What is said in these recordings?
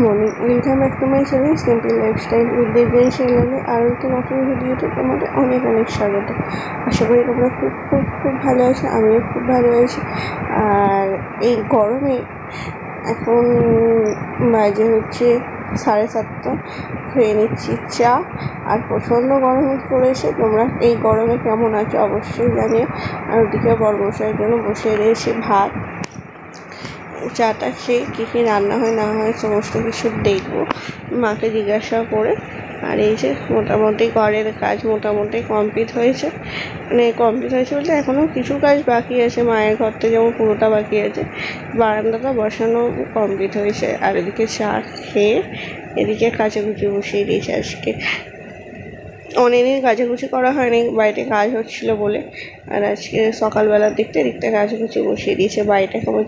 Morning, welcome back to my channel simple lifestyle with Debjani চ্যানেলে আরও একটা নতুন ভিডিওতে তোমাদের অনেক অনেক স্বাগত। আশা করি তোমরা খুব খুব খুব ভালো আছো, আমিও খুব ভালো আছি। আর এই গরমে এখন বাজে হচ্ছে 7:30, খেয়ে নিচ্ছি চা। আর প্রচণ্ড গরম পড়েছে। তোমরা এই গরমে কেমন আছো অবশ্যই জানিও। আর ওদিকে বড়মশাইয়ের জন্য বসে রয়েছে ভাত। চাটা খেয়ে কী কী রান্না হয় না হয় সমস্ত কিছু দেখবো মাকে জিজ্ঞাসা করে। আর এই যে মোটামুটি ঘরের কাজ মোটামুটি কমপ্লিট হয়েছে, বলতে এখনও কিছু কাজ বাকি আছে। মায়ের ঘরটা যেমন পুরোটা বাকি আছে, বারান্দাটা বসানো কমপ্লিট হয়েছে। আর এদিকে চা খেয়ে এদিকে কাচাকুচি বসিয়ে দিয়েছে। আজকে অনেকদিন কাচাকুচি করা হয়নি, বাড়িতে কাজ হচ্ছিলো বলে। আর আজকে সকালবেলার দিকটা কাচাকুচি বসিয়ে দিয়েছে। বাড়িটা কেমন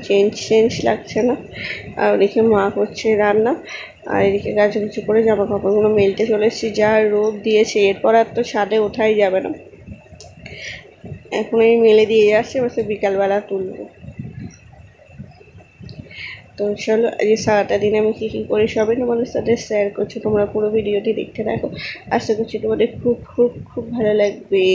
চেঞ্জ লাগছে না। আর ওদিকে মা করছে রান্না, আর এদিকে কাচাকুচি করে জামা কাপড়গুলো মেলতে চলে এসেছি। যা রোদ দিয়েছে, এরপর আর তো ছাদে ওঠাই যাবে না। এখন আমি মেলে দিয়ে যাচ্ছি, বসে বিকালবেলা তুলবো। তো চলো, আজ সারাটা দিন আমি কী কী করি সবই তোমাদের সাথে শেয়ার করছি। তোমরা পুরো ভিডিওটি দেখতে থাকো, আশা করছি তোমাদের খুব খুব খুব ভালো লাগবে।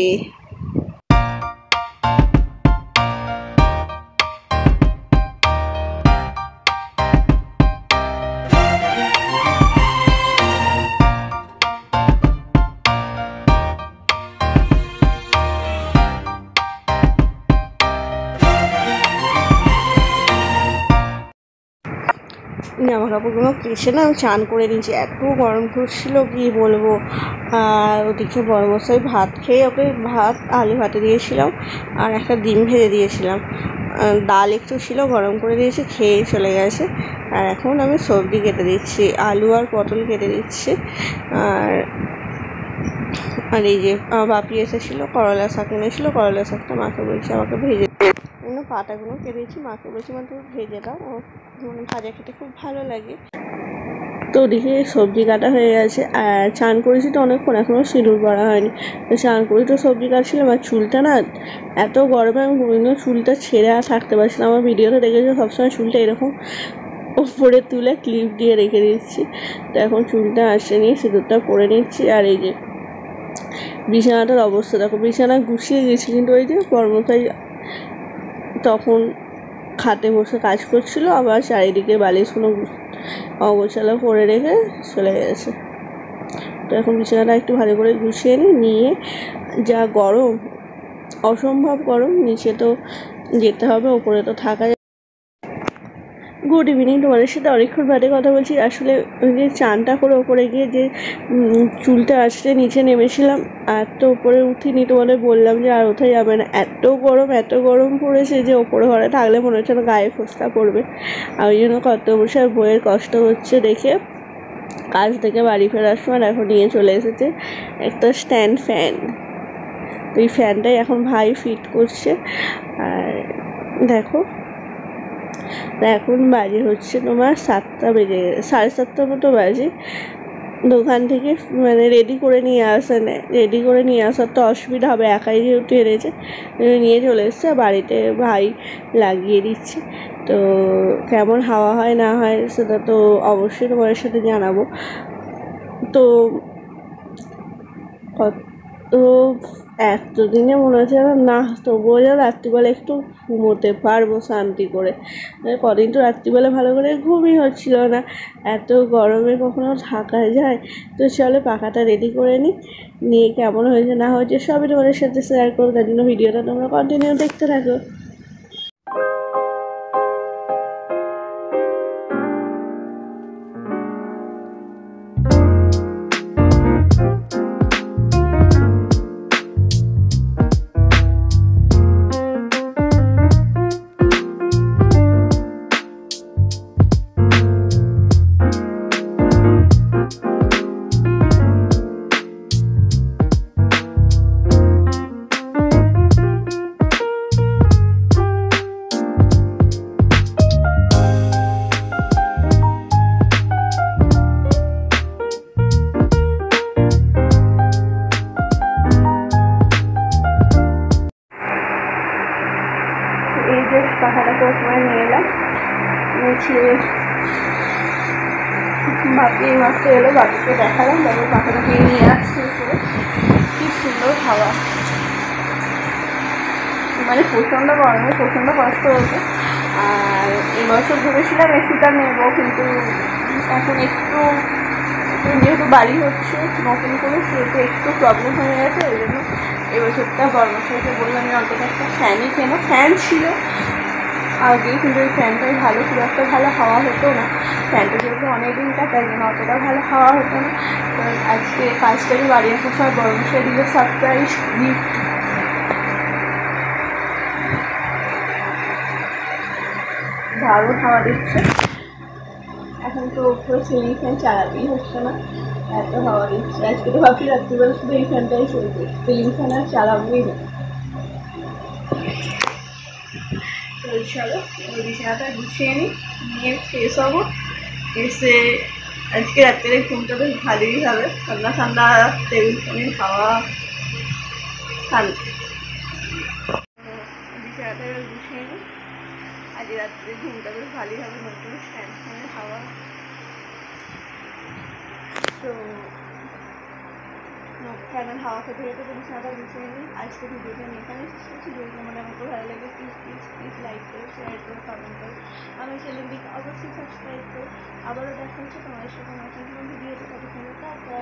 জামা কাপড়গুলো কেচে না আমি চান করে নিয়েছি, এত গরম করছিল কি বলবো। আর ওদিকে বড়মশাই ভাত খেয়ে ওকে আলু ভাতে দিয়েছিলাম, আর একটা ডিম ভেজে দিয়েছিলাম। ডাল একটু ছিল, গরম করে দিয়েছি, খেয়ে চলে গেছে। আর এখন আমি সবজি কেটে দিচ্ছি, আলু আর পটল কেটে দিচ্ছি। আর এই যে বাপি এসেছিলো, করলা শাক এনেছিলো, করলা শাকটা মাকে বলছি আমাকে ভেজে পাতাগুলো কেটেছি, মাকে বলছি মানে তুমি ভেজে দাও, মানে ভাজা খেতে খুব ভালো লাগে। তো ওদিকে সবজি কাটা হয়ে গেছে। আর চান করেছি তো অনেকক্ষণ, এখনও সিঁদুর পরা হয়নি। তো চান করেছি তো সবজি কাটছিলাম। আর চুলটা না এত গরমে আমি কোনোদিনও চুলটা ছেড়ে আর থাকতে পারছি না। আমার ভিডিওতে দেখেছি সবসময় চুলটা এরকম উপরে তুলে ক্লিপ দিয়ে রেখে দিচ্ছি। তো এখন চুলটা আসে নিয়ে সিঁদুরটা পরে নিচ্ছি। আর এই যে বিছানাটার অবস্থা দেখো, বিছানা গুছিয়ে গেছি, কিন্তু ওই যে বড়মশাই তখন খাটে বসে কাজ করছিল, আবার চারিদিকে বালিশগুলো অগোছালো করে রেখে চলে গেছে। তো এখন বিছানাটা একটু ভালো করে গুছিয়ে নিয়ে, যা গরম, অসম্ভব গরম, নিচে তো যেতে হবে, ওপরে তো থাকা যায়। গুড ইভিনিং, তোমাদের সাথে অনেকক্ষণ বাদে কথা বলছি। আসলে ওই যে চানটা করে ওপরে গিয়ে যে চুলটা আসলে নিচে নেমেছিলাম, আর তো ওপরে উঠিনি, তোমাদের বললাম যে আর ওঠা যাবে না, এত গরম পড়েছে যে ওপরে ঘরে থাকলে মনে হচ্ছে না গায়ে ফোসকা পড়বে। আর ওই জন্য কত বছর বইয়ের কষ্ট হচ্ছে দেখে কাজ থেকে বাড়ি ফেরার সময় এখন নিয়ে চলে এসেছে একটা স্ট্যান্ড ফ্যান। তো এই ফ্যানটাই এখন ভাই ফিট করছে। আর দেখো এখন বাজে হচ্ছে তোমার 7টা বেজে, 7:30 মতো বাজে। দোকান থেকে মানে রেডি করে নিয়ে আসার তো অসুবিধা হবে, একাই যেহেতু এনেছে, নিয়ে চলে এসছে। বাড়িতে ভাই লাগিয়ে দিচ্ছে। তো কেমন হাওয়া হয় না হয় সেটা তো অবশ্যই তোমাদের সাথে জানাবো। তো তো এতদিনে মনে হচ্ছে না, তবুও যেন রাত্রিবেলা একটু ঘুমোতে পারবো শান্তি করে। কদিন তো রাত্রিবেলা ভালো করে ঘুমই হচ্ছিল না, এত গরমে কখনো থাকা যায়। তো চলো পাখাটা রেডি করে নিয়ে কেমন হয়েছে না হয়েছে সবই তোমাদের সাথে শেয়ার করবো। তার জন্য ভিডিওটা তোমরা কন্টিনিউ দেখতে থাকো। এই যে পাখাটা করে নিয়ে এলাম, বাপি এই মাত্র এলো, বাপিকে দেখালাম, তারপর পাখাটাকে নিয়ে আসছে উপরে। কি সুন্দর হাওয়া, মানে প্রচণ্ড গরমে প্রচণ্ড কষ্ট হতো। আর এবছর ভেবেছিলাম এসিটা নেবো, কিন্তু এখন একটু যেহেতু বাড়ি হচ্ছে নতুন করে, সেহেতু একটু প্রবলেম হয়ে গেছে। ওই জন্য এবছরটা বর্মশাইকে বললাম যে অন্তত একটা ফ্যানই কেন। ফ্যান ছিল আগে, কিন্তু ওই ফ্যানটাই ভালো, খুব একটা ভালো হাওয়া হতো না। ফ্যানটা যেহেতু অনেকদিন কাটার জন্য অতটা ভালো হাওয়া হতো না। তো আজকে 5 তারিখ বাড়ি আসার সময় বর্মশাই দিল সারপ্রাইজ গিফট। দারুণ হাওয়া দিচ্ছে। এখন তো পুরো সিলিং ফ্যান চালাতেই হচ্ছে না, এত হাওয়া দিচ্ছে। আজকে তো ভাবছি রাত্রিবেলা শুধু এই ফ্যানটাই চলবে, সিলিং ফ্যান আর চালাবোই না। তো চলো ওই বিছানাটা গুছিয়ে নিয়ে ফ্রেশ হবো। এসে আজকে রাত্রে ঘুমটা বেশ ভালোই হবে, ঠান্ডা ঠান্ডা টেবিল ফ্যানের হাওয়া ঠান্ডা। বিছানাটা এবার গুছিয়ে নিই, আজ রাত্রে ঘুমটা বেশ ভালোই হবে, নতুন ফ্যান ফ্যানের হাওয়া। তো ফ্যানের হাওয়া খেতে খেতে তো বিছানাটা গুছিয়ে নিই। আজকে ভিডিওটা আমি এখানে শেষ করছি। যদি তোমাদের আমাকে ভালো লাগে প্লিজ প্লিজ প্লিজ লাইক করো, শেয়ার করো, কমেন্ট করো, আমার চ্যানেলটিকে অবশ্যই সাবস্ক্রাইব করো। আবারও দেখা হচ্ছে তোমাদের সাথে নতুন কোনো ভিডিওতে। ততক্ষণ টাটা।